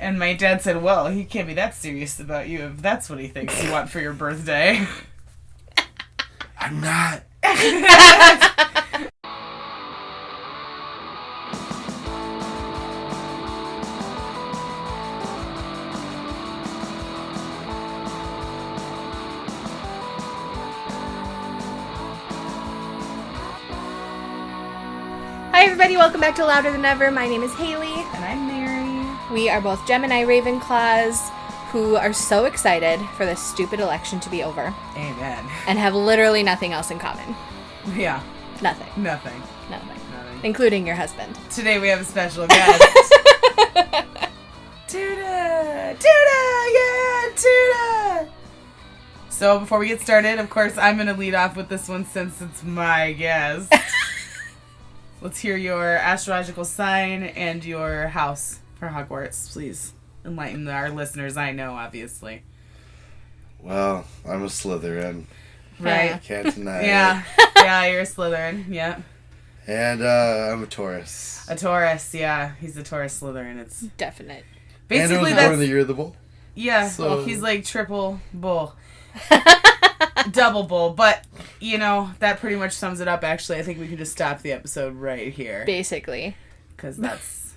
And my dad said, well, he can't be that serious about you if that's what he thinks you want for your birthday. I'm not. Hi everybody, welcome back to Louder Than Ever. My name is Hailey. And I'm Mary. We are both Gemini Ravenclaws who are so excited for this stupid election to be over. Amen. And have literally nothing else in common. Yeah. Nothing. Nothing. Including your husband. Today we have a special guest. Tuna! Yeah, Tuna! So before we get started, of course, I'm going to lead off with this one since it's my guest. Let's hear your astrological sign and your house for Hogwarts, please. Enlighten our listeners, I know, obviously. Well, I'm a Slytherin. Right. Can't deny it. Yeah, you're a Slytherin, yeah. And I'm a Taurus. A Taurus, yeah. He's a Taurus Slytherin. It's definite. Basically, and I was that's... born in the year of the bull. Yeah, so... well, he's like triple bull. Double bull, but, you know, that pretty much sums it up, actually. I think we can just stop the episode right here. Basically. Because that's...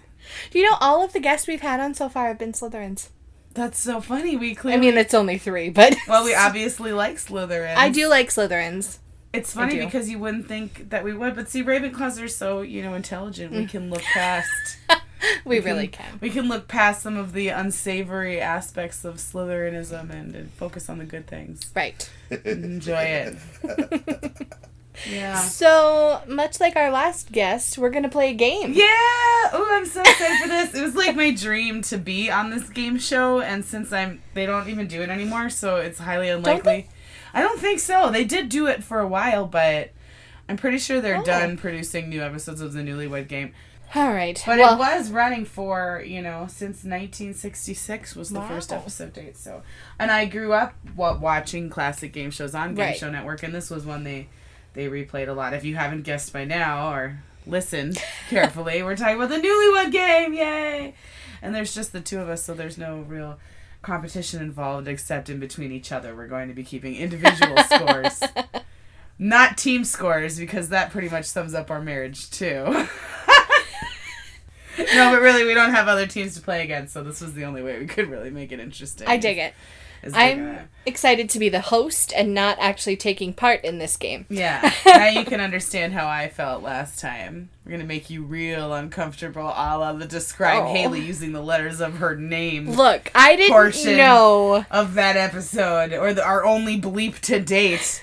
Do you know all of the guests we've had on so far have been Slytherins? That's so funny. We clearly... I mean, it's only 3, but... Well, we obviously like Slytherins. I do like Slytherins. It's funny because you wouldn't think that we would, but see, Ravenclaws are so, intelligent. We can look past... we really can. We can look past some of the unsavory aspects of Slytherinism and focus on the good things. Right. Enjoy it. Yeah. So, much like our last guest, we're going to play a game. Yeah! Oh, I'm so excited for this. It was like my dream to be on this game show, and since they don't even do it anymore, so it's highly unlikely. I don't think so. They did do it for a while, but I'm pretty sure they're done producing new episodes of the Newlywed Game. All right. But it was running for, since 1966 was the first episode date. So, and I grew up watching classic game shows on Game Show Network, and this was one they replayed a lot. If you haven't guessed by now or listened carefully, we're talking about the Newlywed Game. Yay! And there's just the two of us, so there's no real competition involved except in between each other. We're going to be keeping individual scores. Not team scores, because that pretty much sums up our marriage, too. No, but really, we don't have other teams to play against, so this was the only way we could really make it interesting. I dig it. I'm excited to be the host and not actually taking part in this game. Yeah. Now you can understand how I felt last time. We're going to make you real uncomfortable, a la the describe Hailey using the letters of her name. Look, I didn't know of that episode, or our only bleep to date.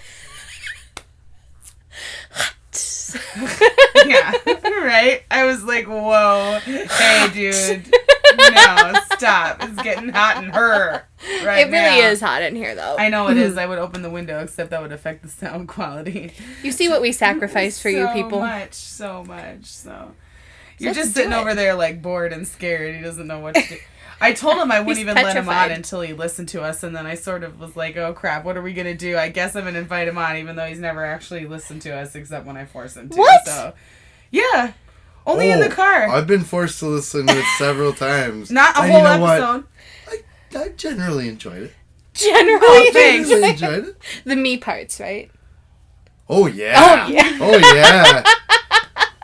Yeah, right? I was like, whoa, hey, dude, no, stop. It's getting hot in her right now. It really is hot in here, though. I know it is. I would open the window, except that would affect the sound quality. You see what we sacrifice for you people? So much. You're just sitting over there, like, bored and scared. He doesn't know what to do. I told him I wouldn't even let him on until he listened to us, and then I sort of was like, oh crap, what are we going to do? I guess I'm going to invite him on, even though he's never actually listened to us, except when I force him to. What? So, yeah. Only in the car. I've been forced to listen to it several times. Not a whole episode. I generally enjoyed it. Generally enjoyed it. The me parts, right? Oh, yeah. Oh, yeah.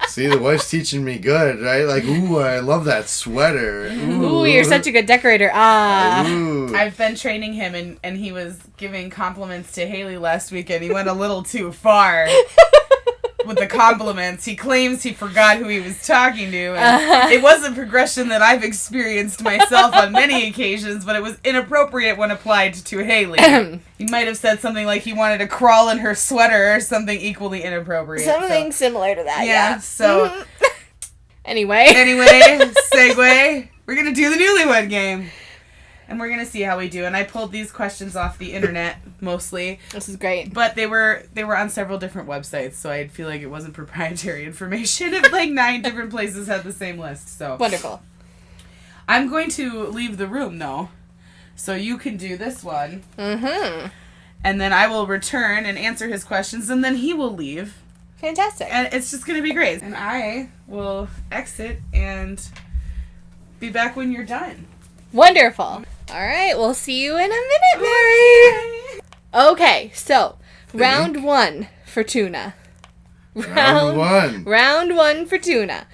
See, the wife's teaching me good, right? Like, ooh, I love that sweater. Ooh, you're such a good decorator. Ooh. I've been training him, and he was giving compliments to Hailey last weekend. He went a little too far with the compliments. He claims he forgot who he was talking to. And it wasn't progression that I've experienced myself on many occasions, but it was inappropriate when applied to Hailey. He might have said something like he wanted to crawl in her sweater or something equally inappropriate. Something similar to that, yeah. So... Anyway, segue. We're going to do the Newlywed Game. And we're going to see how we do. And I pulled these questions off the internet, mostly. This is great. But they were on several different websites, so I feel like it wasn't proprietary information if like 9 different places had the same list. So wonderful. I'm going to leave the room, though. So you can do this one. Mm-hmm. And then I will return and answer his questions, and then he will leave. Fantastic. And it's just going to be great. And I will exit and be back when you're done. Wonderful. All right, we'll see you in a minute, Mary. Okay, so round 1 for Tuna. Round 1. Round 1 for Tuna.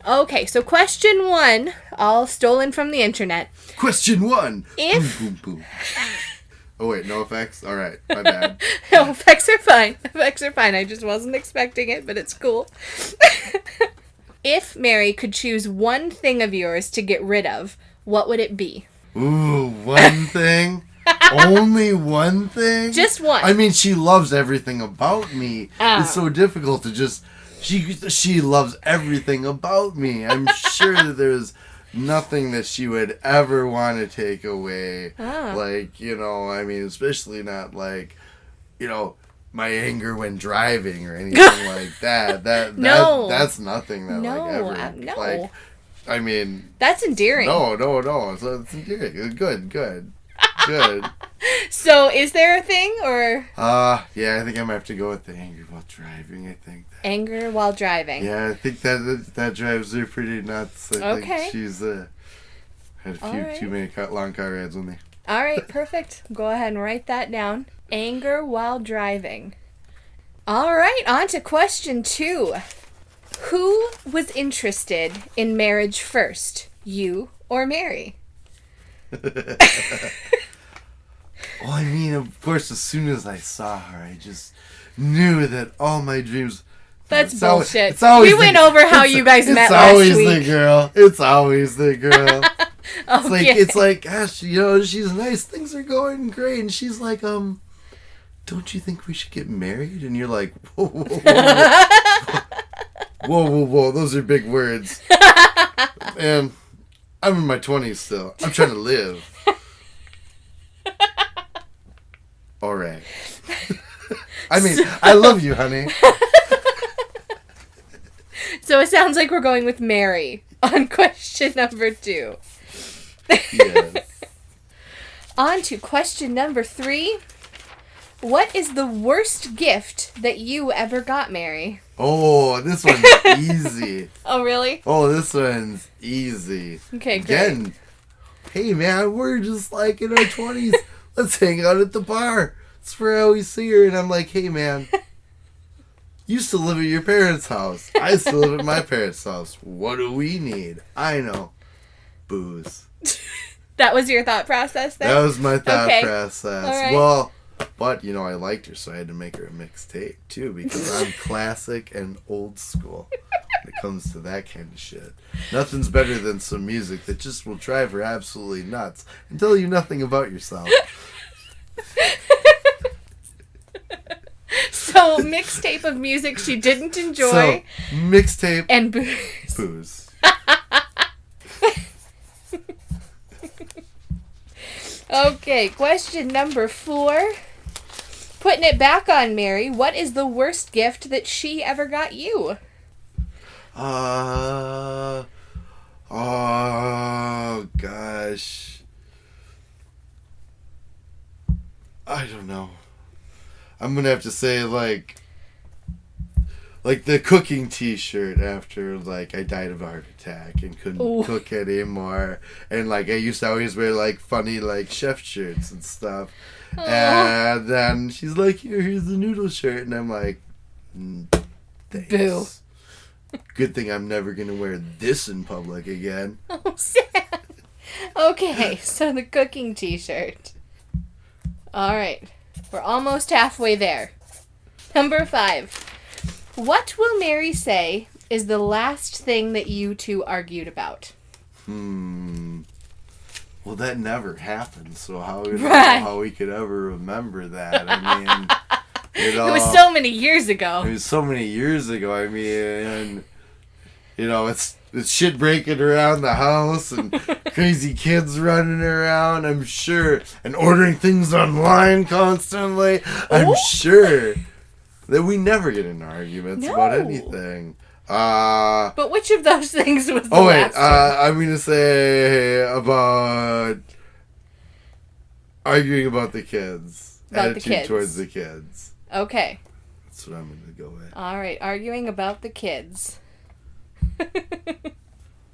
Okay, so question 1, all stolen from the internet. Question 1. If... Boom, boom, boom. Oh, wait, no effects? All right, my bad. No, effects are fine. Effects are fine. I just wasn't expecting it, but it's cool. If Mary could choose one thing of yours to get rid of, what would it be? Ooh, one thing? Only one thing? Just one. I mean, she loves everything about me. It's so difficult to just... She loves everything about me. I'm sure that there's nothing that she would ever want to take away. Like, you know, I mean, especially not like, you know, my anger when driving or anything like that. That's nothing that like ever. No. Like, I mean, that's endearing. No. So it's endearing. Good. So, is there a thing, or? Yeah, I think I might have to go with the anger while driving, I think. Anger while driving. Yeah, I think that drives her pretty nuts. I think she's, had a few too many long car rides with me. All right, perfect. Go ahead and write that down. Anger while driving. All right, on to question 2. Who was interested in marriage first, you or Mary? Well, I mean, of course, as soon as I saw her, I just knew that all my dreams... That's bullshit. It's always we went over how you guys met It's last always week. the girl. It's always the girl. Okay. It's like, gosh, you know, she's nice. Things are going great. And she's like, don't you think we should get married? And you're like, whoa. Whoa. Those are big words. And I'm in my 20s still. I'm trying to live. All right. I mean, I love you, honey. So it sounds like we're going with Mary on question number 2. Yes. On to question number 3. What is the worst gift that you ever got, Mary? Oh, this one's easy. Oh, really? Oh, this one's easy. Okay, great. Again, hey, man, we're just like in our 20s. Let's hang out at the bar. That's where I always see her. And I'm like, hey, man, you still live at your parents' house. I still live at my parents' house. What do we need? I know. Booze. That was your thought process then? That was my thought process. All right. Well, but, you know, I liked her, so I had to make her a mixtape, too, because I'm classic and old school when it comes to that kind of shit. Nothing's better than some music that just will drive her absolutely nuts and tell you nothing about yourself. So, mixtape of music she didn't enjoy. So, mixtape and booze. Booze. Okay, question number 4. Putting it back on Mary, what is the worst gift that she ever got you? Oh, gosh. I don't know. I'm going to have to say, like the cooking t-shirt after, like, I died of a heart attack and couldn't cook anymore. And, like, I used to always wear, like, funny, like, chef shirts and stuff. And then she's like, here's the noodle shirt. And I'm like, thanks. Boo. Good thing I'm never going to wear this in public again. Oh, sad. Okay, so the cooking t-shirt. All right. We're almost halfway there. Number 5. What will Mary say is the last thing that you two argued about? Well, that never happened, so how do I know how we could ever remember that? I mean, you know, it was so many years ago. It was so many years ago. I mean, and, you know, it's shit breaking around the house and crazy kids running around, I'm sure, and ordering things online constantly. I'm sure that we never get into arguments about anything. But which of those things was the one? last I'm going to say about arguing about the kids. About attitude the kids. Towards the kids. Okay. That's what I'm going to go with. All right, arguing about the kids.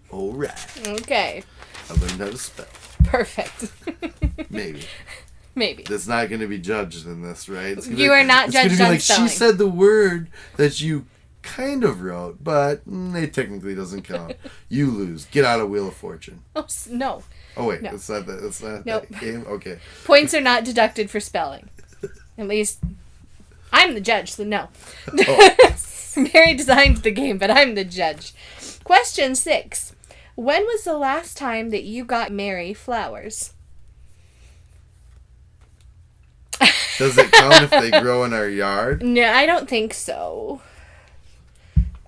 All right. Okay. I learned how to spell. Perfect. Maybe. Maybe. That's not going to be judged in this, right? You are not judged on spelling. She said the word that you kind of wrote, but it technically doesn't count. You lose. Get out of Wheel of Fortune. Oh, no. Oh, wait. No. It's not that. It's not Nope. that game? Okay. Points are not deducted for spelling. At least, I'm the judge, so no. Oh. Mary designed the game, but I'm the judge. Question 6. When was the last time that you got Mary flowers? Does it count if they grow in our yard? No, I don't think so.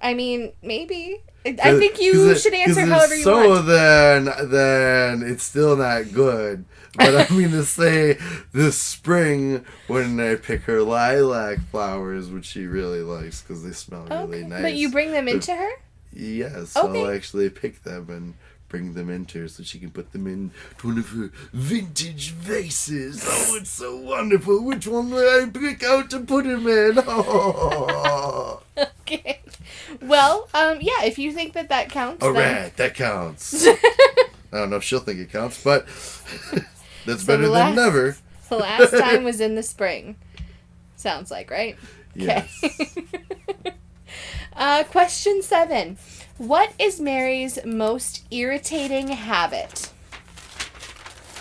I mean, maybe. I think you should answer however you want. So then it's still not good. But I mean to say this spring when I pick her lilac flowers, which she really likes because they smell really nice. But you bring them into her? Yes, okay. I'll actually pick them and bring them into her so she can put them in one of her vintage vases. Oh, it's so wonderful. Which one will I pick out to put him in? Oh. Okay. Well, yeah, if you think that counts. All right, that counts. I don't know if she'll think it counts, but that's so better than never. The last time was in the spring. Sounds like, right? Yes. Okay. Question 7. What is Mary's most irritating habit?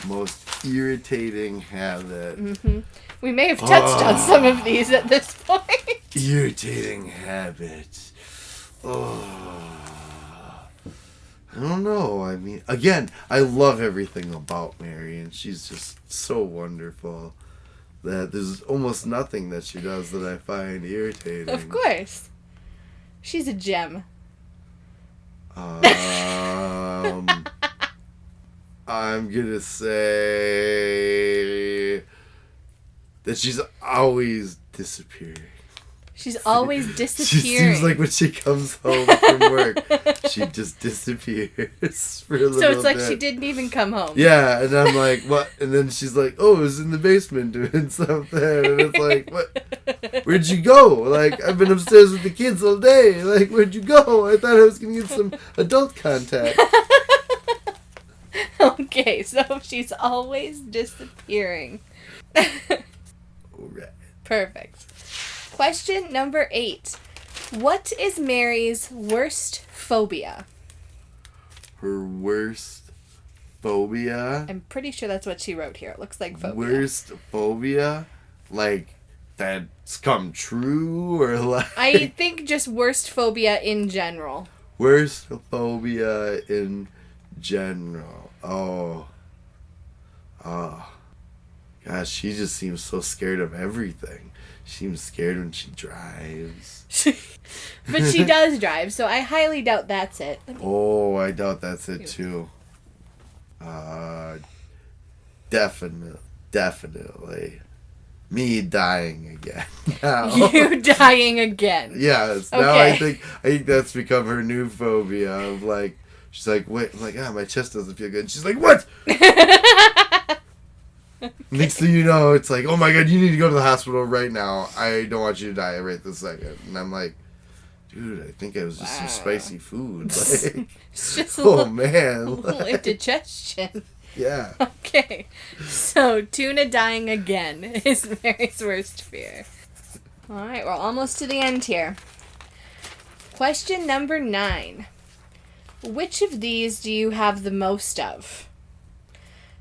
Most irritating habit. Mm-hmm. We may have touched on some of these at this point. Irritating habit. Oh. I don't know. I mean, again, I love everything about Mary, and she's just so wonderful that there's almost nothing that she does that I find irritating. Of course. She's a gem. I'm gonna say that she's always disappearing. She's always disappearing. She seems like when she comes home from work, she just disappears for a little bit. So it's like she didn't even come home. Yeah, and I'm like, what? And then she's like, oh, I was in the basement doing something. And it's like, what? Where'd you go? Like, I've been upstairs with the kids all day. Like, where'd you go? I thought I was going to get some adult contact. Okay, so she's always disappearing. All right. Perfect. Question number 8. What is Mary's worst phobia? Her worst phobia? I'm pretty sure that's what she wrote here. It looks like phobia. Worst phobia? Like, that's come true? Or like... I think just worst phobia in general. Worst phobia in general. Oh. Gosh, she just seems so scared of everything. She seems scared when she drives. But she does drive, so I highly doubt that's it. Oh, I doubt that's it too. Definitely. Me dying again. Now. You dying again. Yes. Okay. Now I think that's become her new phobia of like, she's like, wait, I'm like, my chest doesn't feel good. And she's like, what? Next thing you know, it's like, oh my God, you need to go to the hospital right now. I don't want you to die right this second. And I'm like, dude, I think it was just some spicy food. Like, it's just man. A little indigestion. Yeah. Okay. So, Tuna dying again is Mary's worst fear. Alright, we're almost to the end here. Question number 9. Which of these do you have the most of?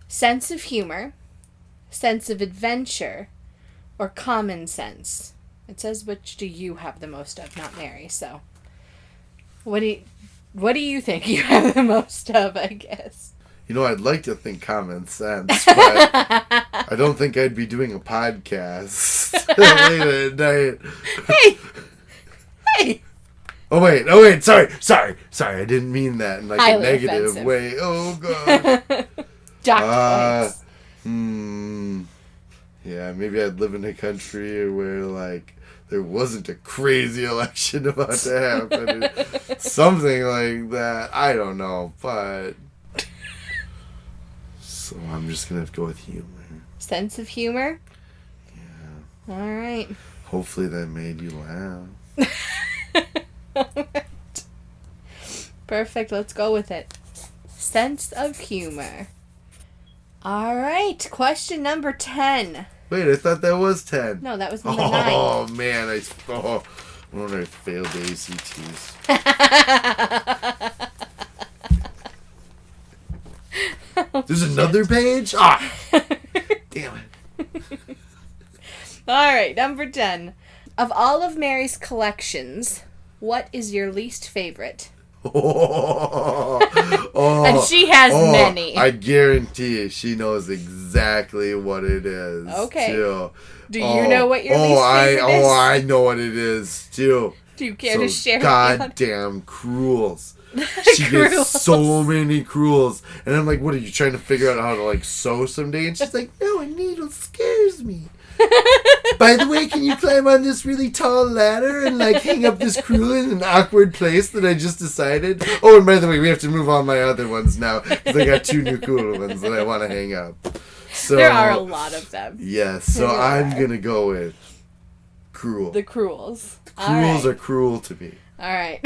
Sense of humor, sense of adventure, or common sense? It says which do you have the most of, not Mary, so. What do you think you have the most of, I guess? You know, I'd like to think common sense, but I don't think I'd be doing a podcast late at night. Hey! Oh wait, sorry, I didn't mean that in like Highly a negative offensive. way. Oh God. Docked points. Yeah, maybe I'd live in a country where like there wasn't a crazy election about to happen. Something like that. I don't know, but so I'm just gonna have to go with humor. Sense of humor? Yeah. Alright. Hopefully that made you laugh. Perfect, let's go with it. Sense of humor. All right, question number 10. Wait, I thought that was 10. No, that was number 9. Oh, man. I wonder I failed the ACTs. There's another page? Ah! Damn it. All right, number 10. Of all of Mary's collections, what is your least favorite? And she has many. I guarantee you she knows exactly what it is. Okay. Too. Do you know what your least favorite is? I know what it is, too. Do you care to share goddamn cruels. She gets so many cruels. And I'm like, what, are you trying to figure out how to, like, sew someday? And she's like, no, a needle scares me. By the way, can you climb on this really tall ladder and, like, hang up this crewel in an awkward place that I just decided? Oh, and by the way, we have to move on my other ones now because I got 2 new cool ones that I want to hang up. So there are a lot lot of them. Yes, so I'm going to go with cruel. The cruels. The cruels are cruel to me. All right.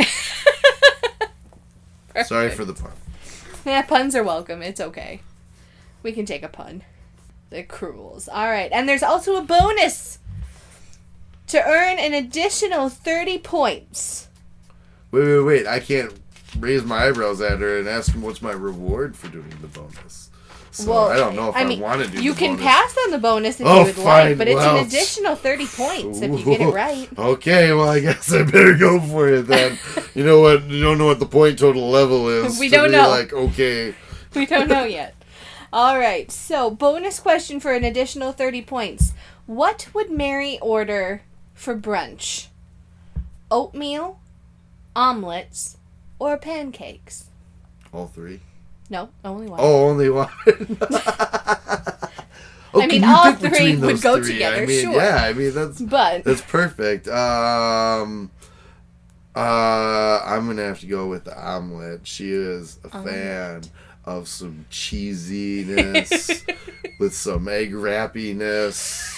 Sorry for the pun. Yeah, puns are welcome. It's okay. We can take a pun. The cruels. All right. And there's also a bonus to earn an additional 30 points. Wait. I can't raise my eyebrows at her and ask what's my reward for doing the bonus. So well, I don't know if I want to do you the can bonus. Pass on the bonus if you would like, but it's an additional 30 points if you get it right. Okay, well, I guess I better go for it then. You know what? You don't know what the point total level is. We don't know. Like, okay. We don't know yet. All right, so bonus question for an additional 30 points. What would Mary order for brunch? Oatmeal, omelets, or pancakes? All 3? No, only one. Oh, only one. Okay, I mean, all 3 would go together, sure. Yeah, I mean, that's perfect. I'm going to have to go with the omelet. She is a fan of some cheesiness with some egg wrappiness.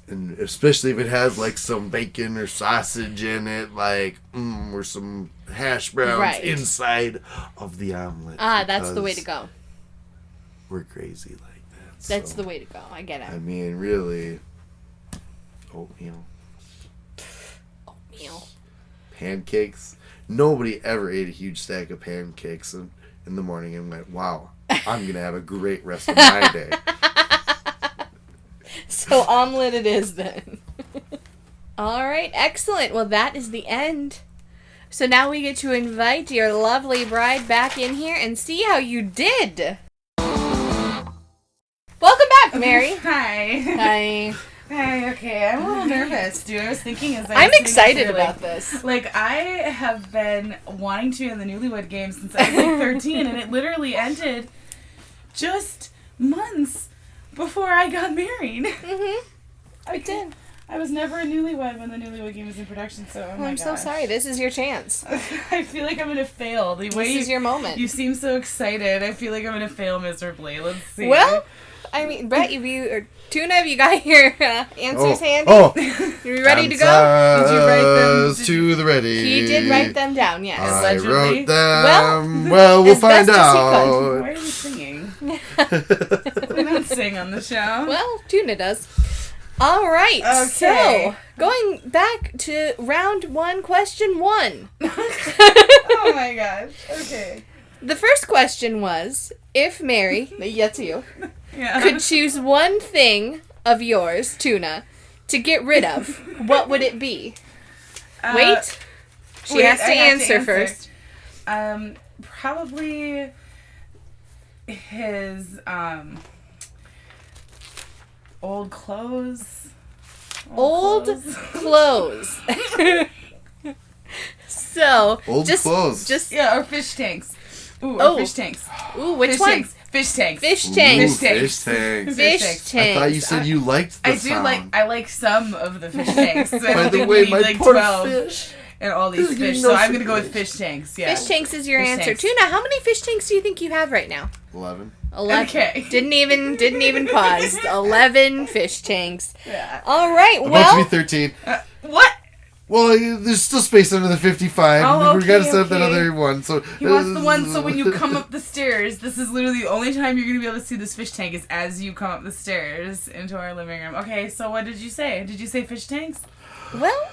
And especially if it has, like, some bacon or sausage in it, like, or some hash browns inside of the omelet. Ah, that's the way to go. We're crazy like that. That's the way to go. I get it. I mean, really, oatmeal. Pancakes. Nobody ever ate a huge stack of pancakes in the morning and went, wow, I'm going to have a great rest of my day. So omelet it is then. All right, excellent. Well, that is the end. So now we get to invite your lovely bride back in here and see how you did. Welcome back, Mary. Hi. Hi. Hi, okay. I'm a little nervous, dude. I was thinking I'm excited about this. Like, I have been wanting to be in the Newlywed Game since I was like 13, and it literally ended just months before I got married. Mm-hmm. It did. I was never a newlywed when the Newlywed Game was in production, so I'm so sorry. This is your chance. I feel like I'm going to fail. This is your moment. You seem so excited. I feel like I'm going to fail miserably. Let's see. Well, I mean, Brett, Tuna, have you got your answers handy? Oh. You ready to go? Did you write them? To the ready. He did write them down, yes. I wrote them. Well, we'll find out. Why are you singing? We don't sing on the show. Well, Tuna does. All right. Okay. So, going back to round 1, question 1. Oh my gosh. Okay. The first question was, if Mary, that's you, yeah, could choose one thing of yours, Tuna, to get rid of, what would it be? Wait. She has to answer first. Probably his old clothes. Old clothes. So, old clothes. Just or fish tanks. Ooh, fish tanks. Ooh, which fish one? Tanks. Fish tanks. Fish tanks. Ooh, fish tanks. Fish tanks. I thought you said you liked the sound. I like some of the fish tanks. By the way, my poor 12 fish. And all these fish. So I'm going to go with fish tanks. Yeah. Fish tanks is your answer. Tuna, how many fish tanks do you think you have right now? 11. Okay. Didn't even pause. 11 fish tanks. Yeah. All right. About to be 13. What? Well, there's still space under the 55. Oh, We gotta set up okay. that other one. So He wants the one so when you come up the stairs, this is literally the only time you're going to be able to see this fish tank is as you come up the stairs into our living room. Okay, so what did you say? Did you say fish tanks? Well...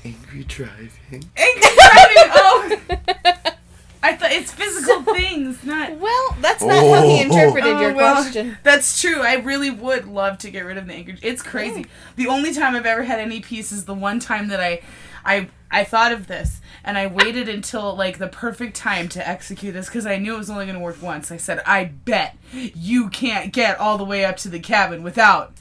Angry driving. Angry driving! Oh! I thought it's physical things, not... Well, that's not how he interpreted your question. That's true. I really would love to get rid of the anchor. It's crazy. The only time I've ever had any peace is the one time that I thought of this, and I waited until, like, the perfect time to execute this, because I knew it was only going to work once. I said, I bet you can't get all the way up to the cabin without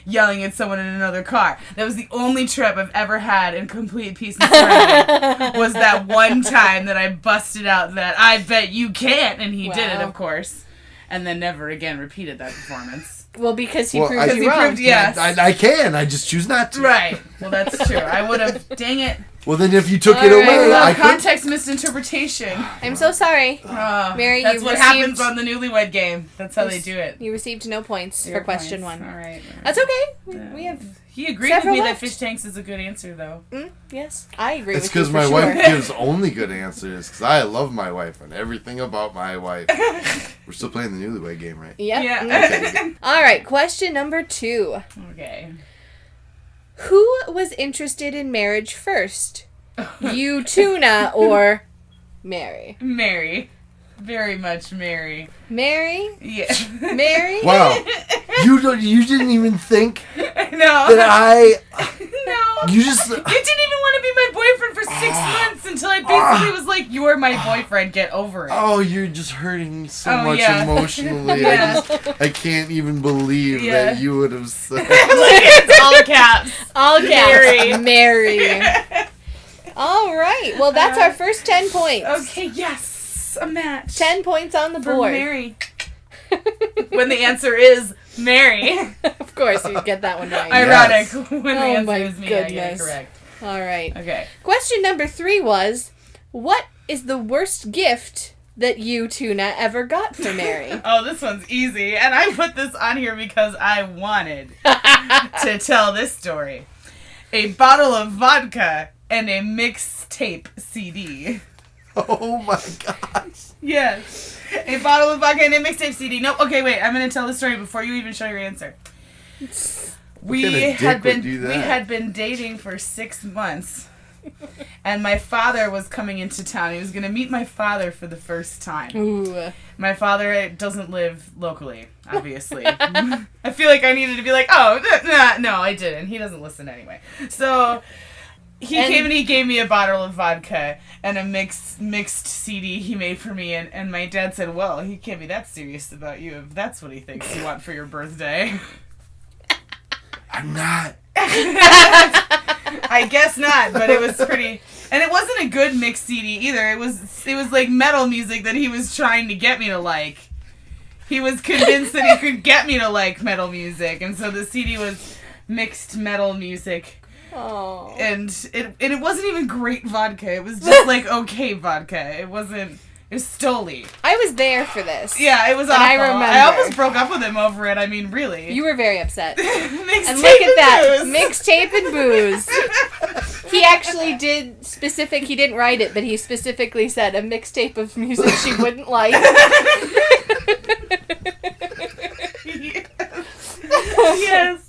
yelling at someone in another car. That was the only trip I've ever had in complete peace and serenity. Was that one time that I busted out that I bet you can't, and he did it, of course, and then never again repeated that performance. Well, because he proved you wrong. Proved, yes. I can. I just choose not to. Right. Well, that's true. I would have. Dang it. Well, then if you took it away, I could. Context misinterpretation. I'm so sorry. Mary, that's what happens on the Newlywed Game. That's how they do it. You received no points for question 1. All right. That's okay. We have. He agreed with me that fish tanks is a good answer, though. Yes, I agree it's with you. It's because my wife gives only good answers, because I love my wife and everything about my wife. We're still playing the Newlywed Game, right? Yep. Yeah. Okay. All right, question number 2. Okay. Who was interested in marriage first? You, Tuna, or Mary? Mary. Very much Mary. Mary? Yeah. Mary? Wow. You didn't even think No. that I... No. You just... You didn't even want to be my boyfriend for 6 months until I basically was like, you are my boyfriend, get over it. Oh, you're just hurting me so much emotionally. Yeah. I can't even believe that you would have said... It's all caps. All caps. Mary. Mary. All right. Well, that's our first 10 points. Okay, yes. A match. 10 points on the board. For Mary. When the answer is Mary. Of course, you get that one right. Ironic. Yes. When the answer my is me, goodness. I get it correct. All right. Okay. Question number 3 was, what is the worst gift that you, Tuna, ever got for Mary? Oh, this one's easy. And I put this on here because I wanted to tell this story. A bottle of vodka and a mixtape CD. Oh my gosh. Yes. A bottle of vodka and a mixtape CD. No, okay, wait. I'm going to tell the story before you even show your answer. We had been dating for 6 months. And my father was coming into town. He was going to meet my father for the first time. Ooh. My father doesn't live locally, obviously. I feel like I needed to be like, oh, no, I didn't. He doesn't listen anyway. So... He came and he gave me a bottle of vodka and a mixed CD he made for me, and my dad said, well, he can't be that serious about you if that's what he thinks you want for your birthday. I'm not. I guess not, but it was pretty... And it wasn't a good mixed CD either. It was like metal music that he was trying to get me to like. He was convinced that he could get me to like metal music, and so the CD was mixed metal music. Oh. And it wasn't even great vodka. It was just like okay vodka. It was Stoli. I was there for this. Yeah, it was awful. I remember. I almost broke up with him over it. I mean, really. You were very upset. And look at that. Mixtape and booze. He actually did he didn't write it, but he specifically said a mixtape of music she wouldn't like. Yes.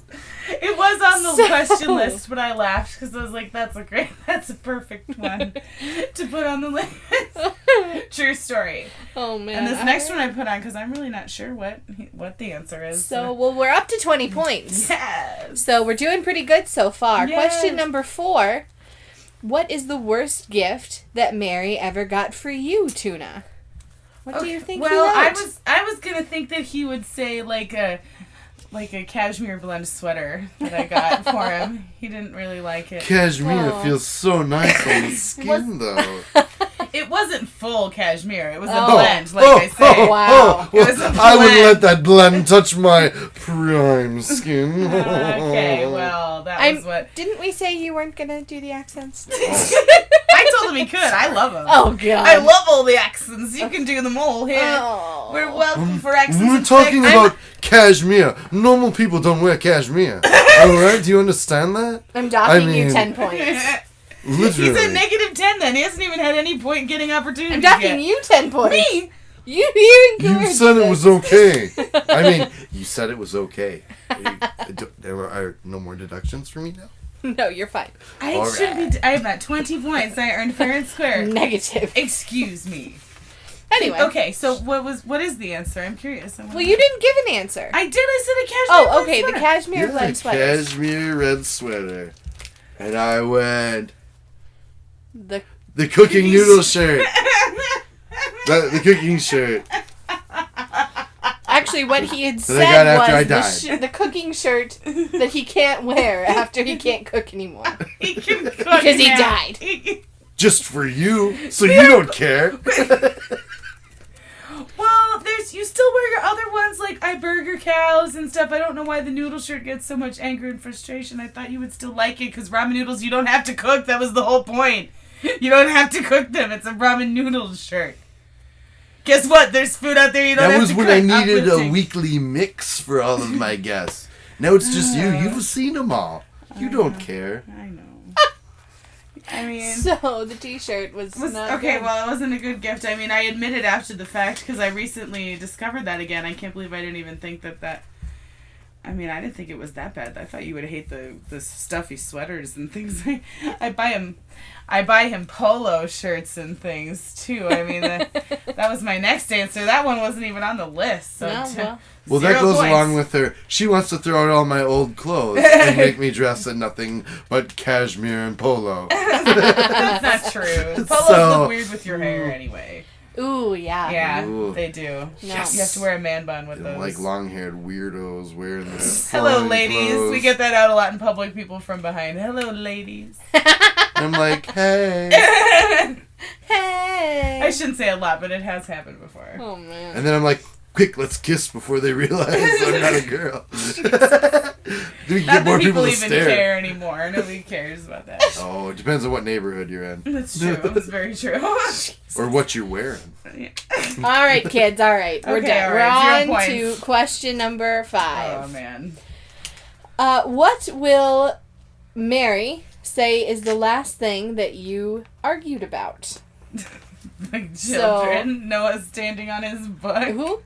It was on the question list, but I laughed because I was like, that's a perfect one to put on the list. True story. Oh, man. And this next one I put on because I'm really not sure what the answer is. So, well, we're up to 20 points. Yes. So, we're doing pretty good so far. Yes. Question number 4. What is the worst gift that Mary ever got for you, Tuna? What do you think he wrote? I was going to think that he would say like a cashmere blend sweater that I got for him. He didn't really like it. Cashmere feels so nice on the skin, though. it wasn't full cashmere. It was a blend, I say. Wow. It was a blend. I wouldn't let that blend touch my prime skin. Okay, well, that was what... Didn't we say you weren't going to do the accents? I told him he could. I love them. Oh, God. I love all the accents. You can do them all here. Oh. We're welcome for accents. We're talking about cashmere. Normal people don't wear cashmere. Alright, do you understand that? I'm docking you 10 points. Literally. He's at -10 then. He hasn't even had any point getting opportunity. I'm docking you 10 points. Me? You said it was okay. I mean, you said it was okay. There are no more deductions for me now? No, you're fine. I am at 20 points. I earned fair and square. Negative. Excuse me. Anyway. Okay, so what is the answer? I'm curious. Well, you didn't give an answer. I did. I said a cashmere Oh, okay. red The cashmere red sweater. Cashmere red sweater. And I went... The cooking noodle shirt. The cooking shirt. Actually, what he had said was the cooking shirt that he can't wear after he can't cook anymore. He can cook because he died. Just for you, so you don't care. Well, you still wear your other ones, like I burger cows and stuff. I don't know why the noodle shirt gets so much anger and frustration. I thought you would still like it, because ramen noodles you don't have to cook. That was the whole point. You don't have to cook them. It's a ramen noodle shirt. Guess what? There's food out there you don't have to cook. That was when I needed a weekly mix for all of my guests. Now it's just you. You've seen them all. You don't care. I know. I mean... So, the t-shirt was not okay, good. well, it wasn't a good gift. I mean, I admitted after the fact, because I recently discovered that again. I can't believe I didn't even think that... I mean, I didn't think it was that bad. I thought you would hate the stuffy sweaters and things. I buy him polo shirts and things, too. I mean, that was my next answer. That one wasn't even on the list. So well, that goes along with her. She wants to throw out all my old clothes and make me dress in nothing but cashmere and polo. That's not true. Polos look weird with your hair anyway. Ooh, yeah. Yeah, Ooh. they do. No. Yes. You have to wear a man bun with those. Like long-haired weirdos wearing their Hello, ladies. clothes. We get that out a lot in public. People from behind. Hello, ladies. I'm like, hey. Hey. I shouldn't say a lot, but it has happened before. Oh, man. And then I'm like, quick, let's kiss before they realize I'm not a girl. We Not get more that people to even stare. care anymore. Nobody cares about that. Oh, it depends on what neighborhood you're in. That's true. That's very true. Or what you're wearing. All right, kids. All right. We're Okay, done. all right, We're on 0 to points. question number 5. Oh, man. What will Mary say is the last thing that you argued about? Like children. Noah standing on his butt. Who?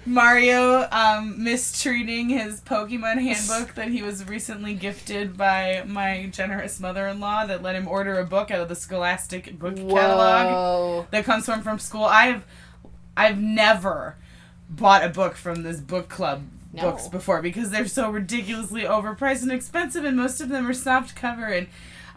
Mario mistreating his Pokemon handbook that he was recently gifted by my generous mother-in-law that let him order a book out of the Scholastic book catalog that comes from school. I've never bought a book from this book club books before because they're so ridiculously overpriced and expensive, and most of them are soft cover, and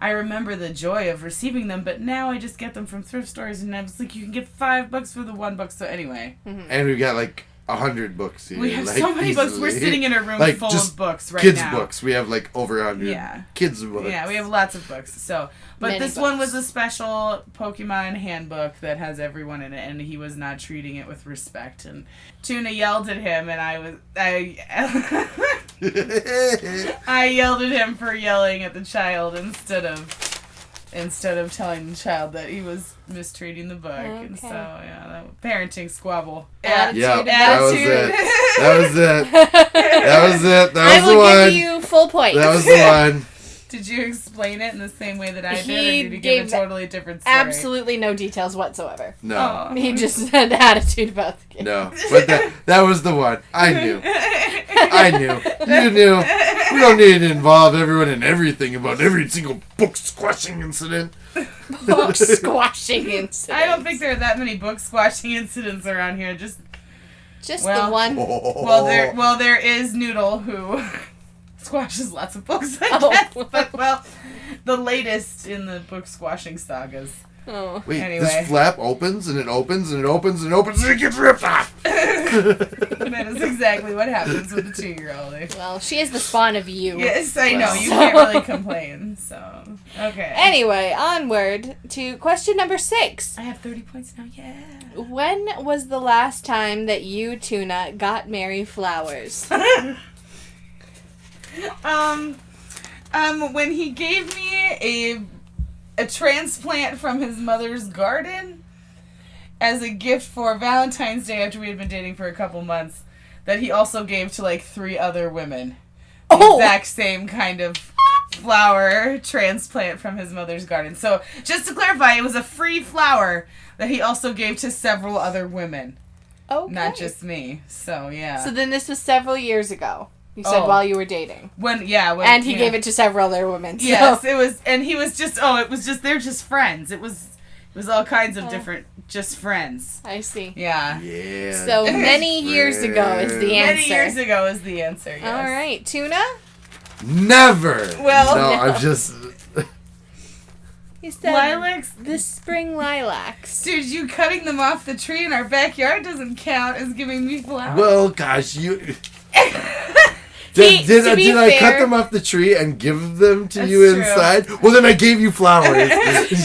I remember the joy of receiving them, but now I just get them from thrift stores, and I was like, you can get $5 for the one book. So anyway. Mm-hmm. And we got like 100 books here. We have so many books. We're sitting in a room like, full of books right kids now. Kids books. We have like over 100 kids books. Yeah, we have lots of books. So, but Many this books. one was a special Pokemon handbook that has everyone in it, and he was not treating it with respect. And Tuna yelled at him, and I yelled at him for yelling at the child instead of telling the child that he was mistreating the book. Okay. And so, yeah, that parenting squabble. Attitude. That was it. That was the one. I will give you full points. That was the one. Did you explain it in the same way that I did, or did you gave give a totally different story? Absolutely no details whatsoever. No. Oh. He just had attitude about the game. No. But that was the one. I knew. You knew. We don't need to involve everyone in everything about every single book squashing incident. Book squashing incident. I don't think there are that many book squashing incidents around here. Just the one. Well, there is Noodle who squashes lots of books, I guess. But, the latest in the book squashing sagas. Oh. Wait, anyway. This flap opens and it opens and it opens and it opens and it gets ripped off. That is exactly what happens with a 2-year-old. Well, she is the spawn of you. Yes, I know. You can't really complain. So, okay. Anyway, onward to question number 6. I have 30 points now. Yeah. When was the last time that you, Tuna, got Mary flowers? When he gave me a transplant from his mother's garden as a gift for Valentine's Day after we had been dating for a couple months, that he also gave to like 3 other women. The exact same kind of flower transplant from his mother's garden. So, just to clarify, it was a free flower that he also gave to several other women. Okay. Not just me. So, yeah. So then this was several years ago. You said while you were dating. And he gave it to several other women. So. Yes, it was, and he was just, they're just friends. It was all kinds of different, just friends. I see. Yeah. Yeah. So many years ago is the answer. Many years ago is the answer, yes. All right. Tuna? Never! Well, no, I'm just... He said lilacs? The spring lilacs. Dude, you cutting them off the tree in our backyard doesn't count as giving me flowers. Well, gosh, you... Did I cut them off the tree and give them to you inside? Well, then I gave you flowers. Okay,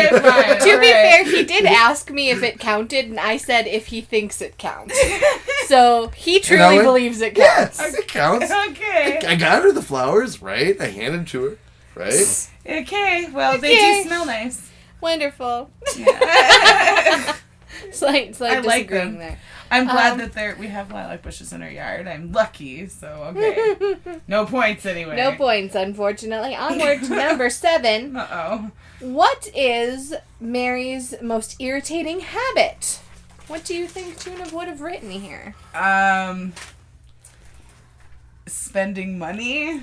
fine. To be fair, he did ask me if it counted, and I said if he thinks it counts. So he truly believes it counts. Yes, it counts. Okay. I got her the flowers, right? I handed them to her, right? Okay, well, they do smell nice. Wonderful. Yeah. slight I like disagreeing them. there. I'm glad that we have lilac bushes in our yard. I'm lucky, so okay. No points anyway. No points, unfortunately. Onward to number 7. Uh-oh. What is Mary's most irritating habit? What do you think Tuna would have written here? Spending money.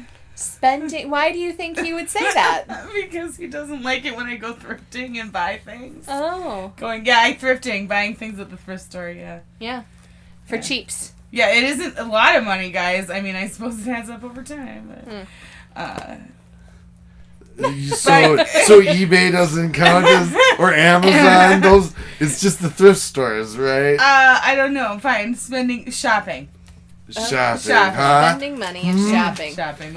Why do you think he would say that? Because he doesn't like it when I go thrifting and buy things. Oh. Thrifting, buying things at the thrift store, yeah. Yeah. For cheaps. Yeah, it isn't a lot of money, guys. I mean, I suppose it adds up over time, but... So eBay doesn't count as, or Amazon, it's just the thrift stores, right? I don't know, fine, shopping. Shopping, huh? Spending money and shopping.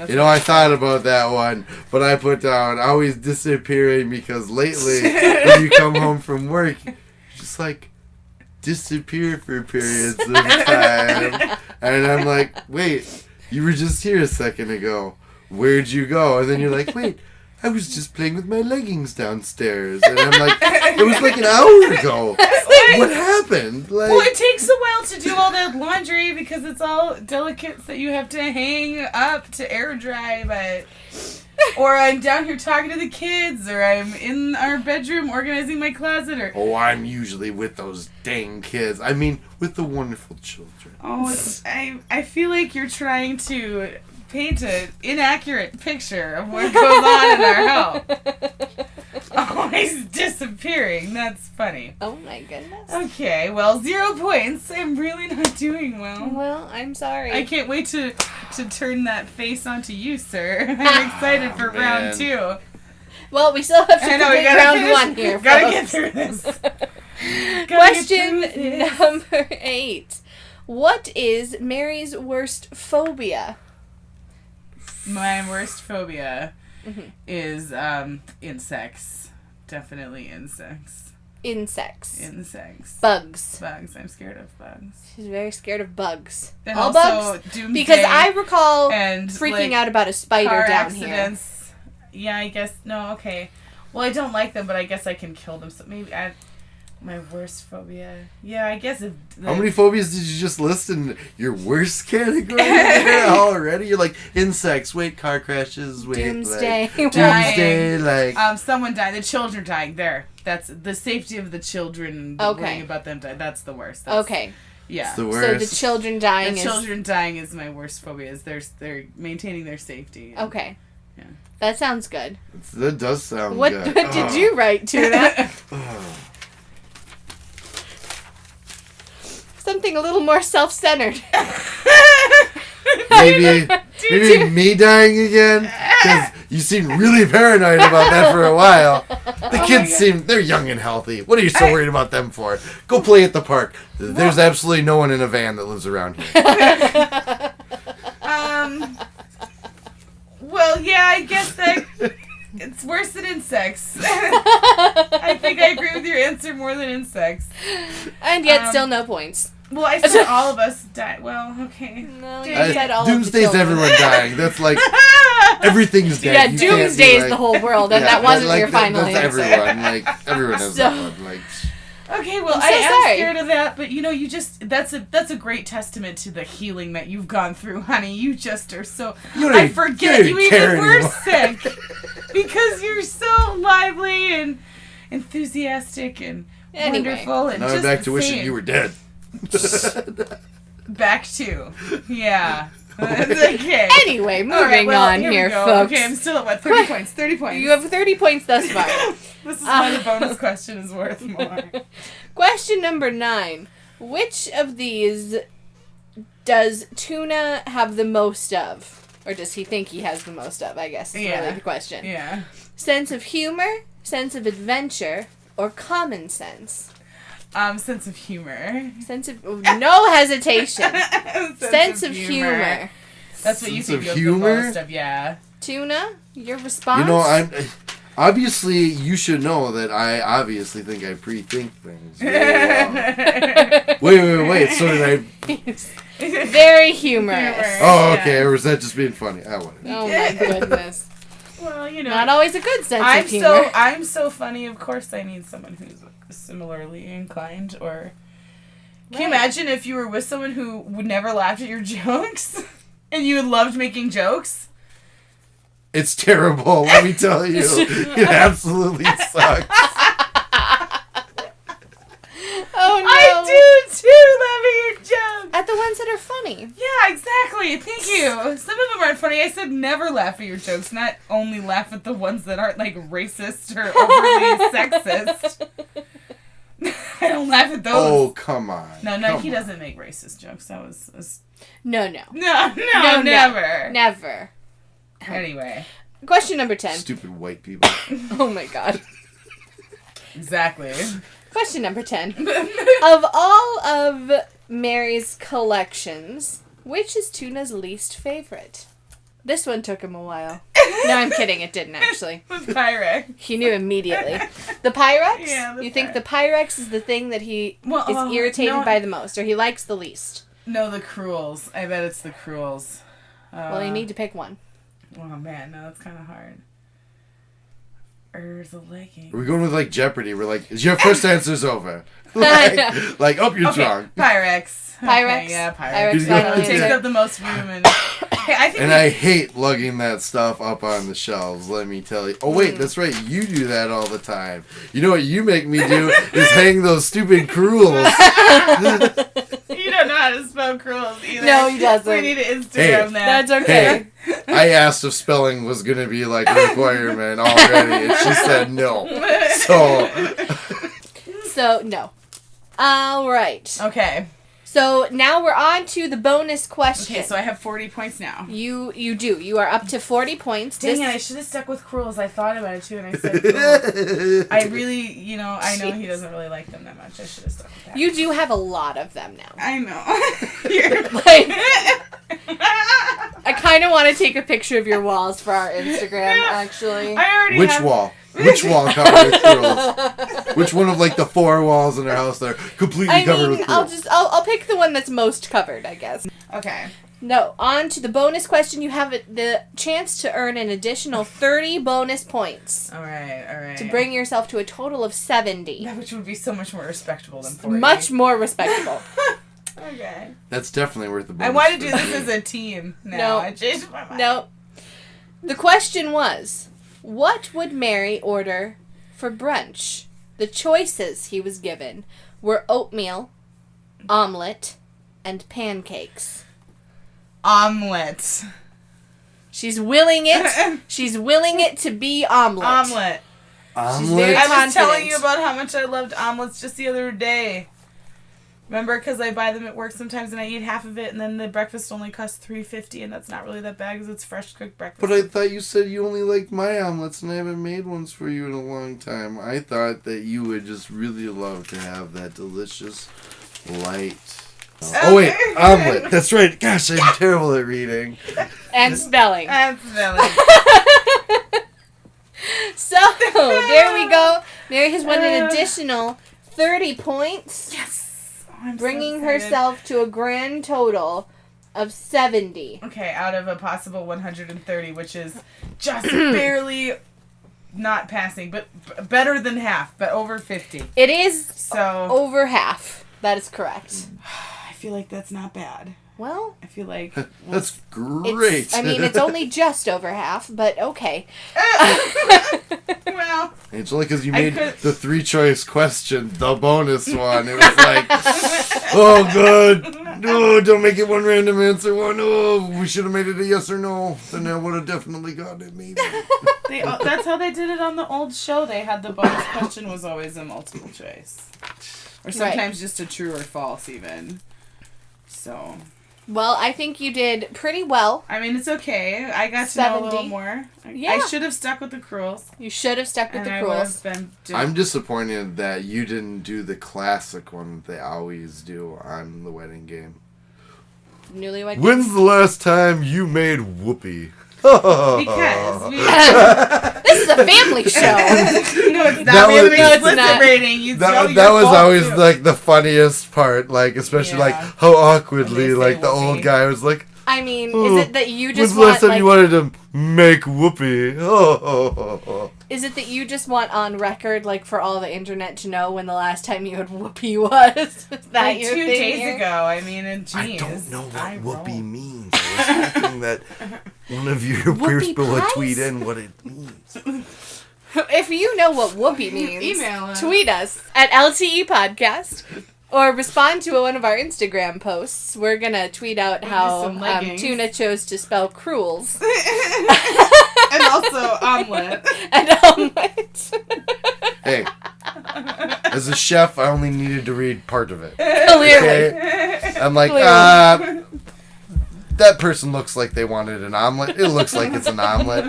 You know, I thought about that one, but I put down always disappearing because lately, when you come home from work, you just like disappear for periods of time. And I'm like, wait, you were just here a second ago. Where'd you go? And then you're like, wait, I was just playing with my leggings downstairs. And I'm like, it was like an hour ago. What happened? Well, it takes a while to do all that laundry because it's all delicates that you have to hang up to air dry, or I'm down here talking to the kids, or I'm in our bedroom organizing my closet, or... Oh, I'm usually with those dang kids. I mean, with the wonderful children. Oh, I feel like you're trying to paint an inaccurate picture of what goes on in our house. Always disappearing. That's funny. Oh my goodness. Okay, well, 0 points. I'm really not doing well. Well, I'm sorry. I can't wait to turn that face onto you, sir. I'm excited for round 2. Well, we still have to complete round 1 here, Gotta get through this. Question number 8. What is Mary's worst phobia? My worst phobia is insects. Definitely insects. Insects. Bugs. I'm scared of bugs. She's very scared of bugs. And all also bugs? Doomsday because I recall and freaking out about a spider car down accidents. Here. Yeah, I guess. No, okay. Well, I don't like them, but I guess I can kill them. So maybe my worst phobia. Yeah, I guess if... How many phobias did you just list in your worst category already? You're like, insects, car crashes, Doomsday. Someone dying. The children dying. There. That's the safety of the children. Worrying about them dying. That's the worst. Okay. Yeah. It's the worst. So the children dying is my worst phobia. They're maintaining their safety. Okay. Yeah. That sounds good. That does sound good. What did you write, Tuna? Something a little more self-centered. maybe me dying again? Because You seemed really paranoid about that for a while. The kids they're young and healthy. What are you so worried about them for? Go play at the park. There's absolutely no one in a van that lives around here. Well, yeah, I guess that it's worse than insects. I think I agree with your answer more than insects. And yet still no points. Well, I said all of us died. Well, okay. No, you said all of the Doomsday's everyone dying. That's like everything's dead. Yeah, Doomsday is the whole world, and that wasn't your final answer. That's everyone. Like everyone has that one. Like. Okay, well, I am scared of that, but you just that's a great testament to the healing that you've gone through, honey. You just are so I forget you even were sick because you're so lively and enthusiastic and wonderful and now just I'm back to wishing you were dead. Back to okay. Anyway, moving on here, folks. Okay, I'm still at what? 30 points. 30 points. You have 30 points thus far. This is why the bonus question is worth more. Question number 9. Which of these does Tuna have the most of? Or does he think he has the most of, I guess is really the question. Yeah. Sense of humor, sense of adventure, or common sense? Sense of humor. No hesitation. sense of humor. That's what you think you have the most of, yeah. Tuna, your response? You know, obviously, you should know that I obviously think I pre-think things. Wait. So did I... Very humorous. Oh, okay. Or was that just being funny? I wanted. Oh, my goodness. Well, not always a good sense of humor. I'm so funny, of course I need someone who's similarly inclined, or... Can you imagine if you were with someone who would never laugh at your jokes? And you loved making jokes? It's terrible, let me tell you. It absolutely sucks. Oh, no. I do, too, laugh at your jokes. At the ones that are funny. Yeah, exactly. Thank you. Some of them aren't funny. I said never laugh at your jokes, not only laugh at the ones that aren't, like, racist or overly sexist. I don't laugh at those. Oh, come on. No, he doesn't make racist jokes. That was... No, never. Never. Anyway. Question number 10. Stupid white people. Oh, my God. Exactly. Question number 10. Of all of Mary's collections, which is Tuna's least favorite? This one took him a while. No, I'm kidding. It didn't, actually. The Pyrex. He knew immediately. The Pyrex? Yeah, you think the Pyrex is the thing that he is irritated by the most, or he likes the least? No, the Cruels. I bet it's the Cruels. Well, you need to pick one. Oh, man. No, that's kind of hard. Or the leggings. We're going with, like, Jeopardy. We're like, your first answer's over. Like, you're drunk. Pyrex. Pyrex? Okay, yeah, Pyrex. Pyrex Takes up the most room. And I hate lugging that stuff up on the shelves, let me tell you. Oh, wait, that's right. You do that all the time. You know what you make me do is hang those stupid Cruels. You don't know how to spell Cruels either. No, he doesn't. We need to Instagram that. That's okay. Hey, I asked if spelling was going to be like a requirement already, and she said no. So, no. All right. Okay. So now we're on to the bonus question. Okay, so I have 40 points now. You do. You are up to 40 points. Dang it, I should have stuck with Cruels. I thought about it too, and I said Cruels. I really, I know he doesn't really like them that much. I should have stuck with that. You do have a lot of them now. I know. You're like... I kind of want to take a picture of your walls for our Instagram, actually. Which wall? Which wall covered with Cruels? Which one of, like, the 4 walls in our house that are completely covered with Cruels? I'll pick the one that's most covered, I guess. Okay. No, on to the bonus question. You have the chance to earn an additional 30 bonus points. All right. To bring yourself to a total of 70. Which would be so much more respectable than 40. Much more respectable. Okay. That's definitely worth the bonus. I want to do this as a team now. No. I changed my mind. No. The question was, what would Mary order for brunch? The choices he was given were oatmeal, omelet, and pancakes. Omelet. She's willing it. She's willing it to be omelet. Omelet. She's very confident. I was telling you about how much I loved omelets just the other day. Remember, because I buy them at work sometimes and I eat half of it, and then the breakfast only costs $3.50, and that's not really that bad because it's fresh cooked breakfast. But I thought you said you only liked my omelets, and I haven't made ones for you in a long time. I thought that you would just really love to have that delicious, light... Oh, wait, omelet. That's right. Gosh, I'm terrible at reading. And spelling. So, there we go. Mary has won an additional 30 points. Yes! Oh, bringing herself to a grand total of 70. Okay, out of a possible 130, which is just barely not passing, but better than half, but over 50. It is over half. That is correct. I feel like that's not bad. Well, I feel like... That's great. It's only just over half, but okay. Well... It's only because you made the 3-choice question, the bonus one. It was like, oh, God. No, don't make it one random answer. Oh, no, we should have made it a yes or no. Then I would have definitely gotten it, maybe. That's how they did it on the old show. They had the bonus question was always a multiple choice. Or sometimes just a true or false, even. So... Well, I think you did pretty well. I mean, it's okay. I got to know a little more. Yeah. I should have stuck with the cruels. You should have stuck with the cruels. I'm disappointed that you didn't do the classic one that they always do on the wedding game. Newlywed Game. When's the last time you made whoopee? Because this is a family show. No, it's not. We have an explicit rating. That was always like the funniest part, like especially like how awkwardly like the old guy was like. I mean, is it that you just when's the last time you wanted to make whoopee? Is it that you just want on record, like for all the internet to know when the last time you had whoopee was? Is that like your 2 thing days here? ago. I mean, geez, I don't know what whoopee means. I was hoping that one of your people would tweet in what it means. If you know what whoopee means, email us. Tweet us at LTE Podcast. Or respond to one of our Instagram posts. We're going to tweet out how Tuna chose to spell cruels. And also omelet. And omelet. Hey, as a chef, I only needed to read part of it. Clearly. Okay? I'm like, that person looks like they wanted an omelet. It looks like it's an omelet.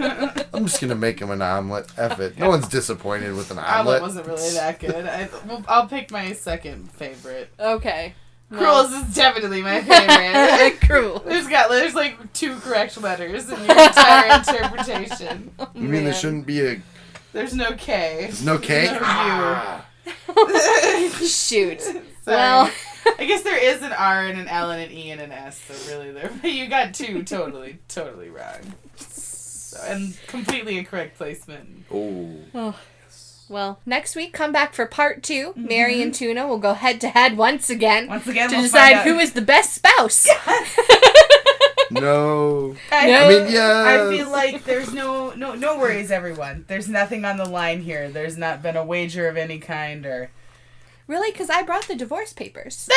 I'm just going to make him an omelet. F it. No one's disappointed with an omelet. Omelet wasn't really that good. I'll pick my second favorite. Okay. Cruels is definitely my favorite. Cruel. There's like 2 correct letters in your entire interpretation. You mean there shouldn't be a... There's no K. There's no K? Shoot. Sorry. Well... I guess there is an R and an L and an E and an S, so really you got 2 totally wrong. So, and completely incorrect placement. Oh. Well, next week, come back for part 2. Mm-hmm. Mary and Tuna will go head to head once again to decide who is the best spouse. Yes. No. I mean, yeah. I feel like there's no worries, everyone. There's nothing on the line here. There's not been a wager of any kind or... Really? Because I brought the divorce papers.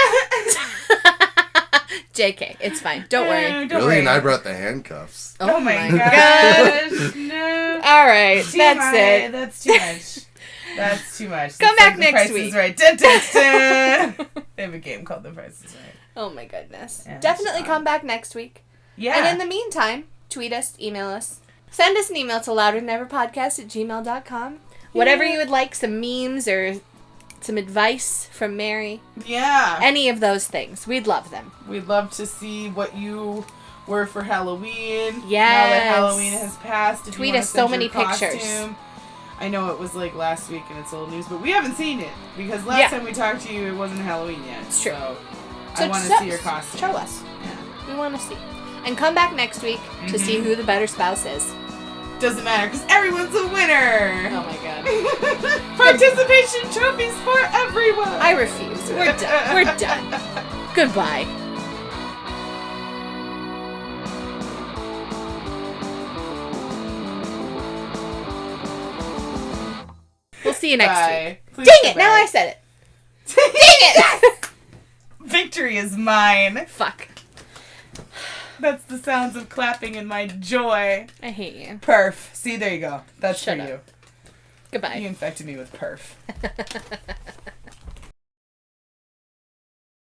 JK, it's fine. Don't worry. Don't worry. And I brought the handcuffs. Oh my gosh. No. All right. That's it. That's too much. That's too much. Come back next week. Right. Dun, dun, dun. They have a game called The Price is Right. Oh my goodness. Yeah, definitely come back next week. Yeah. And in the meantime, tweet us, email us. Send us an email to louderthanEverpodcast@gmail.com. Whatever you would like, some memes or... some advice from Mary. Yeah. Any of those things. We'd love them. We'd love to see what you were for Halloween. Yes. Now that Halloween has passed. Tweet us so many pictures. I know it was like last week and it's old news, but we haven't seen it. Because last time we talked to you, it wasn't Halloween yet. It's true. So I want to see your costume. Show us. Yeah. We want to see. And come back next week to see who the better spouse is. Doesn't matter because everyone's a winner. Oh my god. Participation trophies for everyone. I refuse. We're done. We're done. Goodbye. We'll see you next week. Please dang it! Now I said it. Dang it! Victory is mine. Fuck. That's the sounds of clapping in my joy. I hate you. Perf. See, there you go. That's Shut for up. you. Goodbye. You infected me with perf.